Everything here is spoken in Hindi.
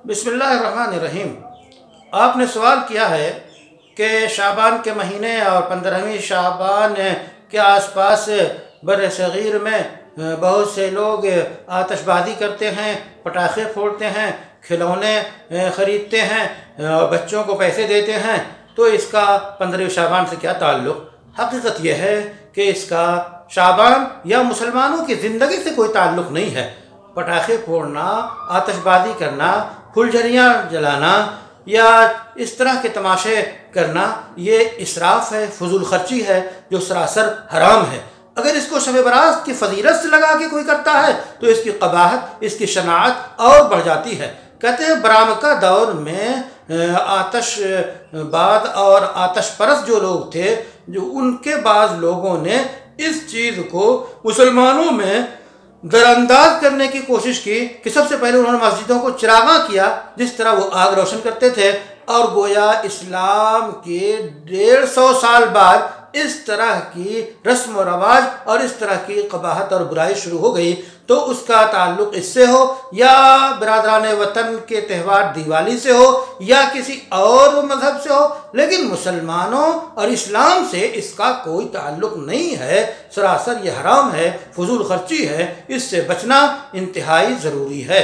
बिस्मिल्लाहिर्रहमानिर्रहीम। आपने सवाल किया है कि शाबान के महीने और 15वीं शाबान के आसपास बर सग़ीर में बहुत से लोग आतिशबाजी करते हैं, पटाखे फोड़ते हैं, खिलौने ख़रीदते हैं, बच्चों को पैसे देते हैं, तो इसका 15वीं शाबान से क्या ताल्लुक़? हकीकत यह है कि इसका शाबान या मुसलमानों की ज़िंदगी से कोई ताल्लुक़ नहीं है। पटाखे फोड़ना, आतिशबाजी करना, फुलझड़ियाँ जलाना या इस तरह के तमाशे करना ये इसराफ़ है, फजूल खर्ची है, जो सरासर हराम है। अगर इसको शब-ए बारात की फजीलत से लगा के कोई करता है तो इसकी क़बाहत, इसकी शनाअत और बढ़ जाती है। कहते हैं बरामका दौर में आतशबाज और आतश परस्त जो लोग थे, जो उनके बाज़ लोगों ने इस चीज़ को मुसलमानों में दरअंदाज करने की कोशिश की कि सबसे पहले उन्होंने मस्जिदों को चिरागा किया, जिस तरह वो आग रोशन करते थे, और गोया इस्लाम के 150 साल बाद इस तरह की रस्म व रवाज और इस तरह की क़बाहत और बुराई शुरू हो गई। तो उसका ताल्लुक़ इससे हो या बिरादरान वतन के त्यौहार दिवाली से हो या किसी और मज़हब से हो, लेकिन मुसलमानों और इस्लाम से इसका कोई ताल्लुक़ नहीं है। सरासर ये हराम है, फजूल खर्ची है, इससे बचना इंतहाई ज़रूरी है।